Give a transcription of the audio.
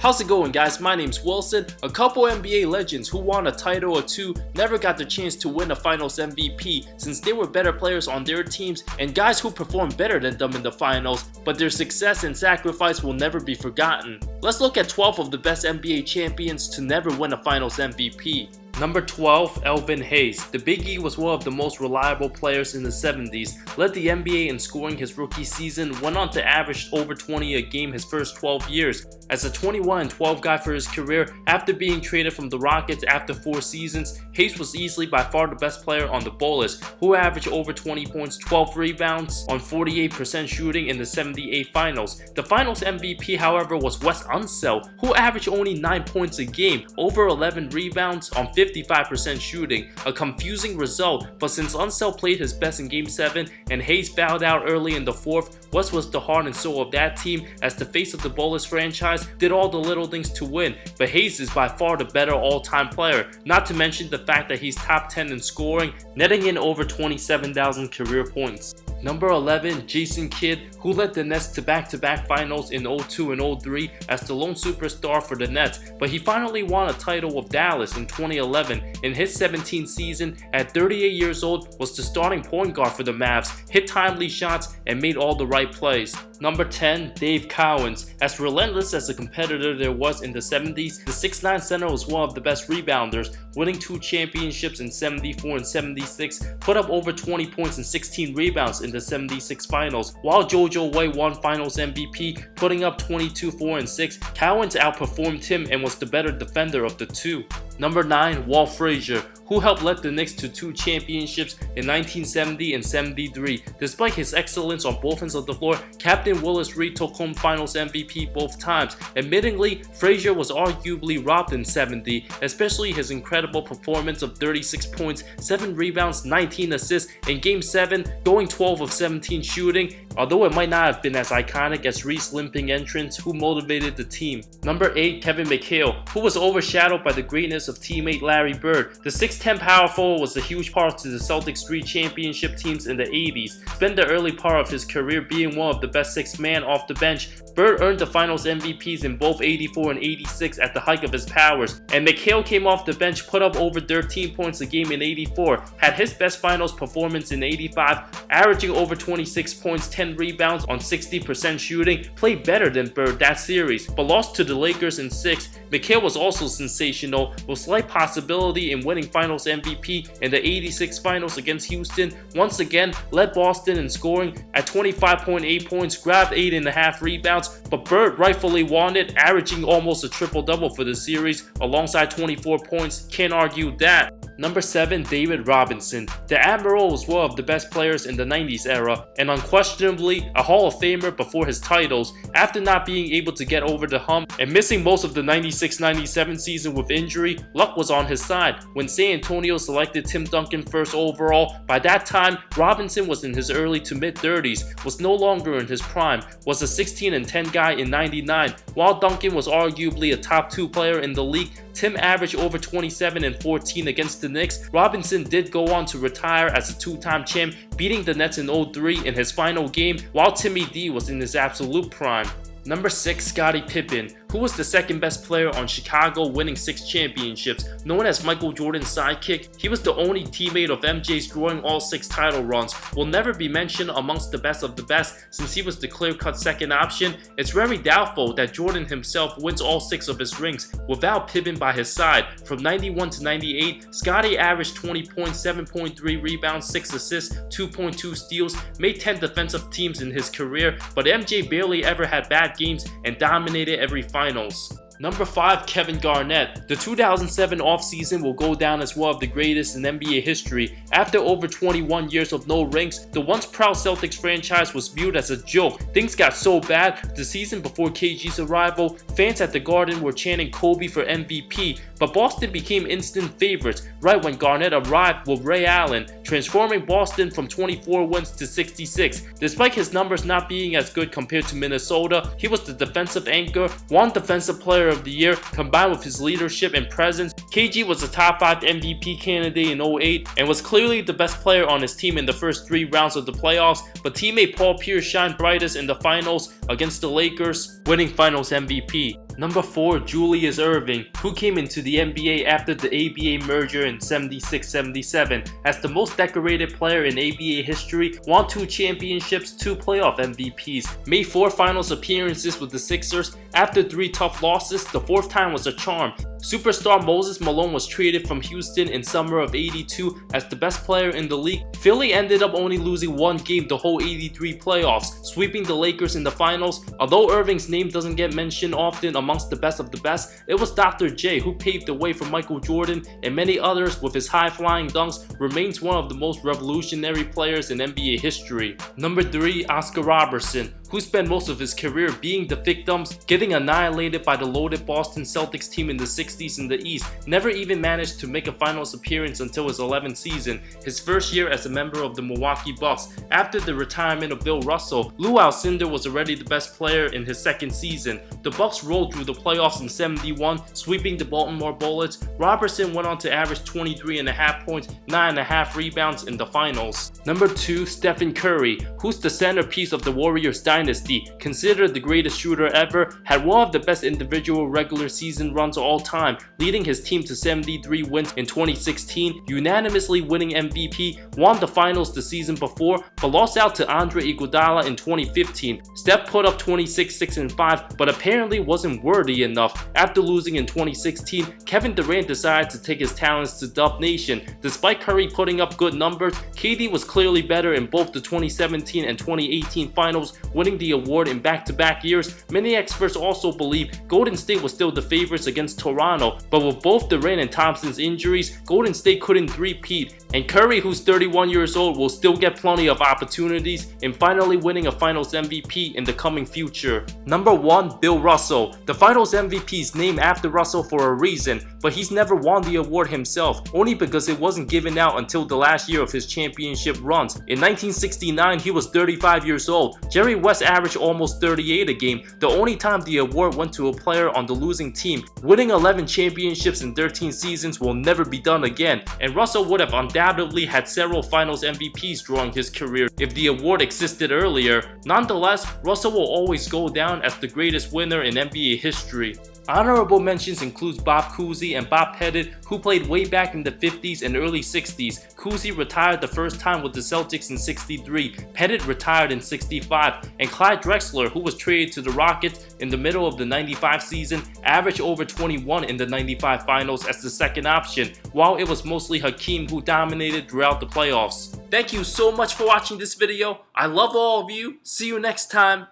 How's it going, guys? My name's Wilson. A couple NBA legends who won a title or two never got the chance to win a finals MVP since they were better players on their teams, and guys who performed better than them in the finals, but their success and sacrifice will never be forgotten. Let's look at 12 of the best NBA champions to never win a finals MVP. Number 12, Elvin Hayes. The Big E was one of the most reliable players in the 70s, led the NBA in scoring his rookie season, went on to average over 20 a game his first 12 years. As a 21-12 guy for his career, after being traded from the Rockets after 4 seasons, Hayes was easily by far the best player on the Bullets, who averaged over 20 points, 12 rebounds on 48% shooting in the 78 finals. The finals MVP, however, was Wes Unseld, who averaged only 9 points a game, over 11 rebounds on 55% shooting, a confusing result, but since Unseld played his best in Game 7 and Hayes fouled out early in the 4th, Wes was the heart and soul of that team as the face of the Bullets franchise, did all the little things to win, but Hayes is by far the better all-time player, not to mention the fact that he's top 10 in scoring, netting in over 27,000 career points. Number 11, Jason Kidd, who led the Nets to back-to-back finals in 02 and 03 as the lone superstar for the Nets, but he finally won a title with Dallas in 2011. In his 17th season, at 38 years old, was the starting point guard for the Mavs, hit timely shots, and made all the right plays. Number 10, Dave Cowens. As relentless as a competitor there was in the 70s, the 6'9 center was one of the best rebounders, winning 2 championships in 74 and 76, put up over 20 points and 16 rebounds in the 76 finals, while JoJo White won finals MVP, putting up 22, 4, and 6. Cowens outperformed him and was the better defender of the two. Number 9, Walt Frazier, who helped lead the Knicks to 2 championships in 1970 and 73. Despite his excellence on both ends of the floor, Captain Willis Reed took home finals MVP both times. Admittingly, Frazier was arguably robbed in 70, especially his incredible performance of 36 points, 7 rebounds, 19 assists in Game 7, going 12 of 17 shooting, although it might not have been as iconic as Reed's limping entrance, who motivated the team. Number 8, Kevin McHale, who was overshadowed by the greatness of teammate Larry Bird. The 6'10 power forward was a huge part to the Celtics' 3 championship teams in the 80s. Spent the early part of his career being one of the best 6 man off the bench. Bird earned the finals MVPs in both 84 and 86 at the height of his powers, and McHale came off the bench, put up over 13 points a game in 84, had his best finals performance in 85, averaging over 26 points, 10 rebounds on 60% shooting, played better than Bird that series, but lost to the Lakers in 6. McHale was also sensational, with slight possibility in winning finals MVP in the 86 finals against Houston. Once again, led Boston in scoring at 25.8 points, grabbed 8.5 rebounds, but Bird rightfully won it, averaging almost a triple-double for the series alongside 24 points. Can't argue that. Number 7, David Robinson. The Admiral was one of the best players in the 90s era, and unquestionably a Hall of Famer before his titles. After not being able to get over the hump and missing most of the 96-97 season with injury, luck was on his side. When San Antonio selected Tim Duncan first overall, by that time, Robinson was in his early to mid-30s, was no longer in his prime, was a 16-10 guy in 99. While Duncan was arguably a top 2 player in the league, Tim averaged over 27 and 14 against the Knicks. Robinson did go on to retire as a 2-time champ, beating the Nets in 03 in his final game, while Timmy D was in his absolute prime. Number 6, Scottie Pippen, who was the second best player on Chicago, winning 6 championships. Known as Michael Jordan's sidekick, he was the only teammate of MJ's drawing all 6 title runs. Will never be mentioned amongst the best of the best since he was the clear-cut second option. It's very doubtful that Jordan himself wins all 6 of his rings without Pippen by his side. From 91 to 98, Scottie averaged 20 points, 7.3 rebounds, 6 assists, 2.2 steals, made 10 defensive teams in his career, but MJ barely ever had bad games and dominated every finals. Number 5, Kevin Garnett. The 2007 offseason will go down as one of the greatest in NBA history. After over 21 years of no rings, the once proud Celtics franchise was viewed as a joke. Things got so bad, the season before KG's arrival, fans at the Garden were chanting Kobe for MVP, but Boston became instant favorites right when Garnett arrived with Ray Allen, transforming Boston from 24 wins to 66. Despite his numbers not being as good compared to Minnesota, he was the defensive anchor, won Defensive Player of the Year. Combined with his leadership and presence, KG was a top 5 MVP candidate in 08 and was clearly the best player on his team in the first 3 rounds of the playoffs, but teammate Paul Pierce shined brightest in the finals against the Lakers, winning Finals MVP. Number 4, Julius Erving, who came into the NBA after the ABA merger in 76-77 as the most decorated player in ABA history, won 2 championships, 2 playoff MVPs, made 4 finals appearances with the Sixers. After 3 tough losses, the 4th time was a charm. Superstar Moses Malone was traded from Houston in summer of '82 as the best player in the league. Philly ended up only losing 1 game the whole '83 playoffs, sweeping the Lakers in the finals. Although Erving's name doesn't get mentioned often amongst the best of the best, it was Dr. J who paved the way for Michael Jordan and many others with his high-flying dunks, remains one of the most revolutionary players in NBA history. Number 3, Oscar Robertson, who spent most of his career being the victims, getting annihilated by the loaded Boston Celtics team in the 60s in the East, never even managed to make a finals appearance until his 11th season, his first year as a member of the Milwaukee Bucks. After the retirement of Bill Russell, Lou Alcindor was already the best player in his 2nd season. The Bucks rolled through the playoffs in '71, sweeping the Baltimore Bullets. Robertson went on to average 23.5 points, 9.5 rebounds in the finals. Number 2, Stephen Curry, who's the centerpiece of the Warriors dynasty, considered the greatest shooter ever, had one of the best individual regular season runs of all time, leading his team to 73 wins in 2016, unanimously winning MVP, won the finals the season before, but lost out to Andre Iguodala in 2015. Steph put up 26, 6, and 5, but apparently wasn't worthy enough. After losing in 2016, Kevin Durant decided to take his talents to Dub Nation. Despite Curry putting up good numbers, KD was clearly better in both the 2017 and 2018 finals, winning the award in back-to-back years. Many experts also believe Golden State was still the favorites against Toronto, but with both Durant and Thompson's injuries, Golden State couldn't three-peat, and Curry, who's 31 years old, will still get plenty of opportunities in finally winning a Finals MVP in the coming future. Number 1, Bill Russell. The Finals MVP is named after Russell for a reason, but he's never won the award himself, only because it wasn't given out until the last year of his championship runs. In 1969, he was 35 years old. Jerry West averaged almost 38 a game, the only time the award went to a player on the losing team. Winning 11 championships in 13 seasons will never be done again, and Russell would have undoubtedly had several Finals MVPs during his career if the award existed earlier. Nonetheless, Russell will always go down as the greatest winner in NBA history. Honorable mentions includes Bob Cousy and Bob Pettit, who played way back in the 50s and early 60s. Cousy retired the first time with the Celtics in '63, Pettit retired in '65, and Clyde Drexler, who was traded to the Rockets in the middle of the '95 season, averaged over 21 in the '95 finals as the second option, while it was mostly Hakeem who dominated throughout the playoffs. Thank you so much for watching this video. I love all of you. See you next time.